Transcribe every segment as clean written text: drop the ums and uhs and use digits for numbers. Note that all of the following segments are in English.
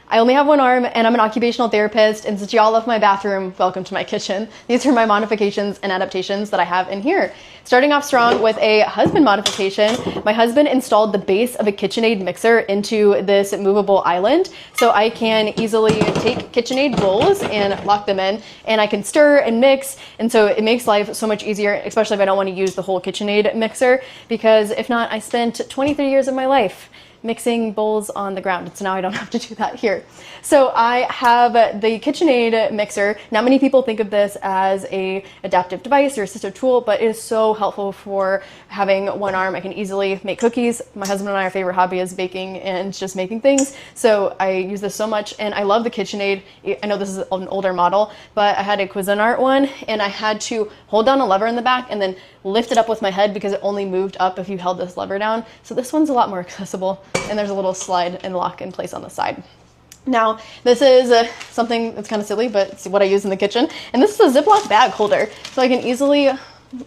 I only have one arm and I'm an occupational therapist, and since y'all love my bathroom, welcome to my kitchen. These are my modifications and adaptations that I have in here. Starting off strong with a husband modification. My husband installed the base of a KitchenAid mixer into this movable island, so I can easily take KitchenAid bowls and lock them in, and I can stir and mix, and so it makes life so much easier, especially if I don't want to use the whole KitchenAid mixer, because if not, I spent 23 years of my life mixing bowls on the ground. So now I don't have to do that here. So I have the KitchenAid mixer. Not many people think of this as a adaptive device or assistive tool, but it is so helpful for having one arm. I can easily make cookies. My husband and I, our favorite hobby is baking and just making things. So I use this so much, and I love the KitchenAid. I know this is an older model, but I had a Cuisinart one, and I had to hold down a lever in the back and then lift it up with my head because it only moved up if you held this lever down. So this one's a lot more accessible, and there's a little slide and lock in place on the side. Now, this is something that's kind of silly, but it's what I use in the kitchen. And this is a Ziploc bag holder. So I can easily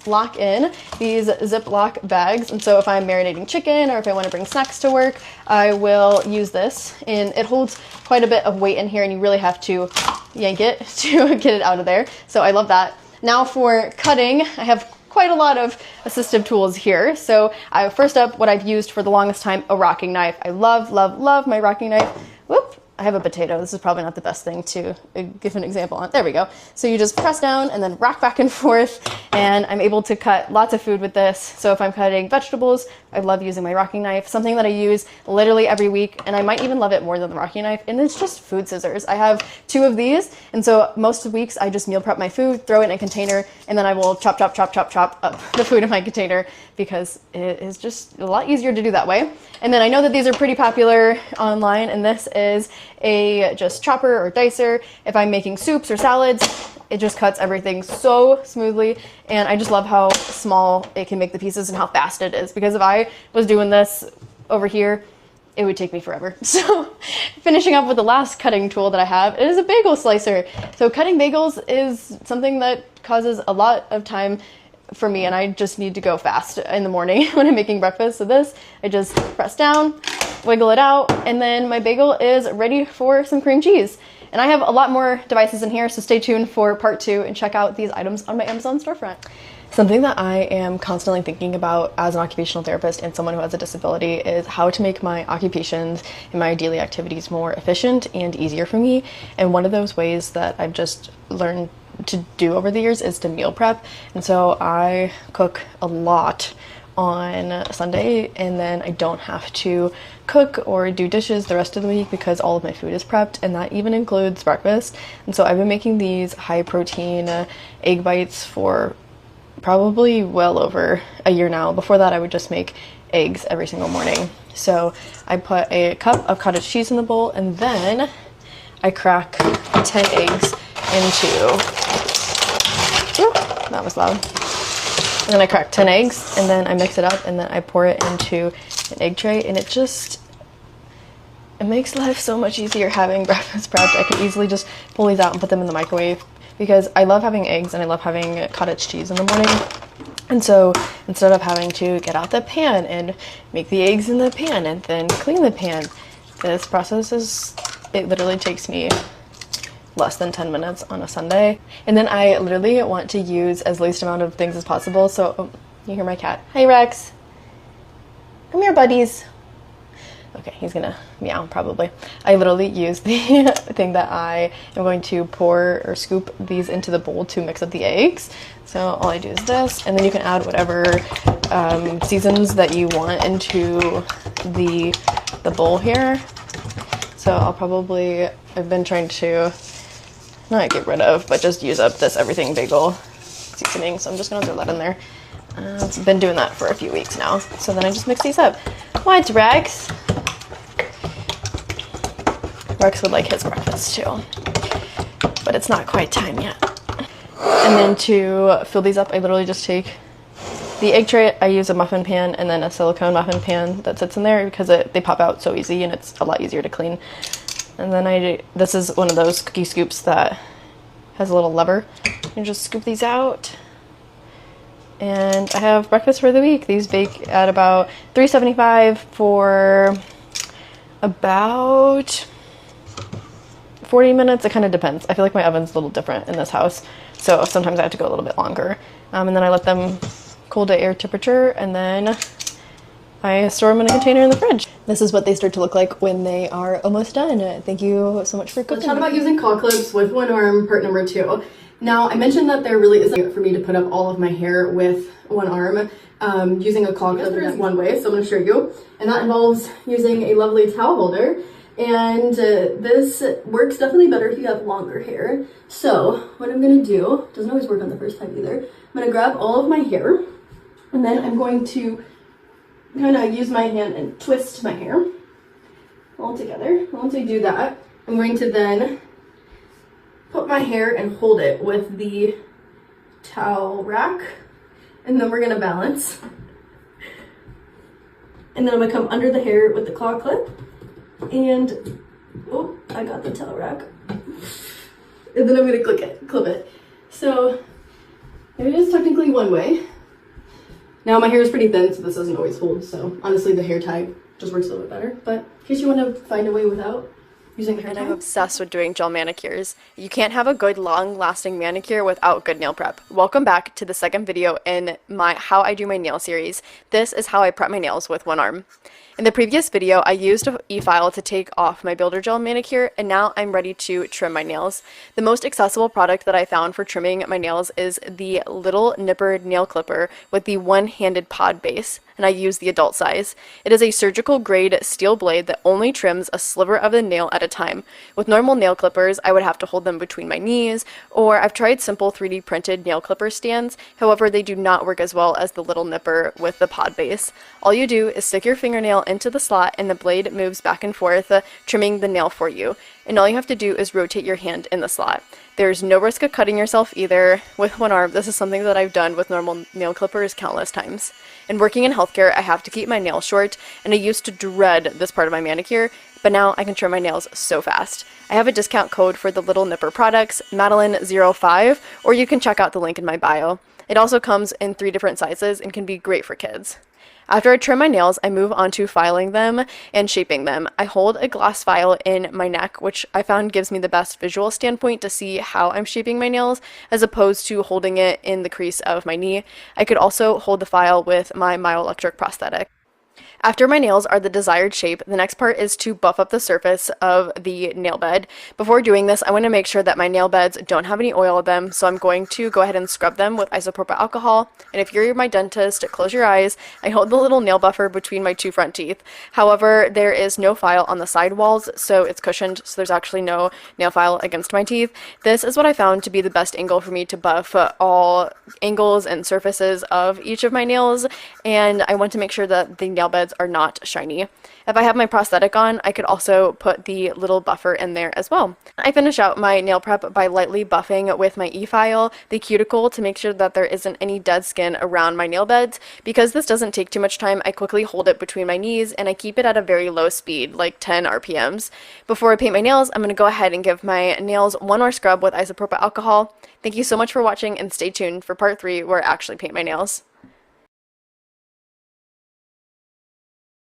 lock in these Ziploc bags. And so if I'm marinating chicken or if I want to bring snacks to work, I will use this. And it holds quite a bit of weight in here, and you really have to yank it to get it out of there. So I love that. Now for cutting, I have quite a lot of assistive tools here. So first up, what I've used for the longest time, a rocking knife. I love, love, love my rocking knife. Whoop, I have a potato. This is probably not the best thing to give an example on. There we go. So you just press down and then rock back and forth, and I'm able to cut lots of food with this. So if I'm cutting vegetables, I love using my rocking knife, something that I use literally every week, and I might even love it more than the rocking knife, and it's just food scissors. I have 2 of these, and so most weeks I just meal prep my food, throw it in a container, and then I will chop, chop, chop, chop, chop up the food in my container because it is just a lot easier to do that way. And then I know that these are pretty popular online, and this is a just chopper or dicer. If I'm making soups or salads, it just cuts everything so smoothly, and I just love how small it can make the pieces and how fast it is, because if I was doing this over here, it would take me forever. So finishing up with the last cutting tool that I have is a bagel slicer. So cutting bagels is something that causes a lot of time for me, and I just need to go fast in the morning when I'm making breakfast. So this, I just press down, wiggle it out, and then my bagel is ready for some cream cheese. And I have a lot more devices in here, so stay tuned for part 2 and check out these items on my Amazon storefront. Something that I am constantly thinking about as an occupational therapist and someone who has a disability is how to make my occupations and my daily activities more efficient and easier for me. And one of those ways that I've just learned to do over the years is to meal prep. And so I cook a lot on Sunday, and then I don't have to cook or do dishes the rest of the week because all of my food is prepped, and that even includes breakfast. And so I've been making these high protein egg bites for probably well over a year now. Before that, I would just make eggs every single morning. So I put a cup of cottage cheese in the bowl, and then I crack 10 eggs into, ooh, that was loud. And then I crack 10 eggs, and then I mix it up, and then I pour it into an egg tray, and it makes life so much easier having breakfast prepped. I can easily just pull these out and put them in the microwave because I love having eggs and I love having cottage cheese in the morning. And so instead of having to get out the pan and make the eggs in the pan and then clean the pan, this process it literally takes me less than 10 minutes on a Sunday. And then I literally want to use as least amount of things as possible. So, oh, you hear my cat. Hi, Rex. Come here, buddies. Okay, he's gonna meow probably. I literally use the thing that I am going to pour or scoop these into the bowl to mix up the eggs. So all I do is this, and then you can add whatever seasons that you want into the bowl here. So I've been trying to not get rid of, but just use up this everything bagel seasoning. So I'm just gonna throw that in there. I've been doing that for a few weeks now. So then I just mix these up. What, Rex? Rex would like his breakfast too, but it's not quite time yet. And then to fill these up, I literally just take the egg tray. I use a muffin pan and then a silicone muffin pan that sits in there because they pop out so easy and it's a lot easier to clean. And then this is one of those cookie scoops that has a little lever. You just scoop these out. And I have breakfast for the week. These bake at about $3.75 for about 40 minutes. It kind of depends. I feel like my oven's a little different in this house, so sometimes I have to go a little bit longer. And then I let them cool to air temperature, and then I store them in a container in the fridge. This is what they start to look like when they are almost done. Thank you so much for cooking. Let's chat about using claw clips with one arm, part number 2. Now, I mentioned that there really isn't for me to put up all of my hair with one arm. Using a claw clip is one way, so I'm going to show you. And that involves using a lovely towel holder. And this works definitely better if you have longer hair. So what I'm going to do, doesn't always work on the first time either. I'm going to grab all of my hair, and then I'm going to kind of use my hand and twist my hair all together. Once I do that, I'm going to then put my hair and hold it with the towel rack, and then we're going to balance. And then I'm going to come under the hair with the claw clip, and oh, I got the towel rack. And then I'm going to clip it. So it is technically one way. Now my hair is pretty thin, so this doesn't always hold, so honestly the hair tie just works a little bit better. But in case you want to find a way without using a hair tie. I'm obsessed with doing gel manicures. You can't have a good long-lasting manicure without good nail prep. Welcome back to the second video in my How I Do My Nail series. This is how I prep my nails with one arm. In the previous video, I used an e-file to take off my builder gel manicure, and now I'm ready to trim my nails. The most accessible product that I found for trimming my nails is the Little Nipper nail clipper with the one-handed pod base, and I use the adult size. It is a surgical grade steel blade that only trims a sliver of the nail at a time. With normal nail clippers, I would have to hold them between my knees, or I've tried simple 3D printed nail clipper stands. However, they do not work as well as the Little Nipper with the pod base. All you do is stick your fingernail into the slot, and the blade moves back and forth, trimming the nail for you. And all you have to do is rotate your hand in the slot. There's no risk of cutting yourself either. With one arm, this is something that I've done with normal nail clippers countless times. And working in healthcare, I have to keep my nails short, and I used to dread this part of my manicure, but now I can trim my nails so fast. I have a discount code for the Little Nipper products, Madeline05, or you can check out the link in my bio. It also comes in 3 different sizes and can be great for kids. After I trim my nails, I move on to filing them and shaping them. I hold a glass file in my neck, which I found gives me the best visual standpoint to see how I'm shaping my nails, as opposed to holding it in the crease of my knee. I could also hold the file with my myoelectric prosthetic. After my nails are the desired shape, the next part is to buff up the surface of the nail bed. Before doing this, I want to make sure that my nail beds don't have any oil in them, so I'm going to go ahead and scrub them with isopropyl alcohol. And if you're my dentist, close your eyes. I hold the little nail buffer between my 2 front teeth. However, there is no file on the side walls, so it's cushioned, so there's actually no nail file against my teeth. This is what I found to be the best angle for me to buff all angles and surfaces of each of my nails, and I want to make sure that the nail beds are not shiny. If I have my prosthetic on, I could also put the little buffer in there as well. I finish out my nail prep by lightly buffing with my e-file the cuticle to make sure that there isn't any dead skin around my nail beds. Because this doesn't take too much time, I quickly hold it between my knees, and I keep it at a very low speed, like 10 RPMs. Before I paint my nails, I'm going to go ahead and give my nails one more scrub with isopropyl alcohol. Thank you so much for watching, and stay tuned for part 3 where I actually paint my nails.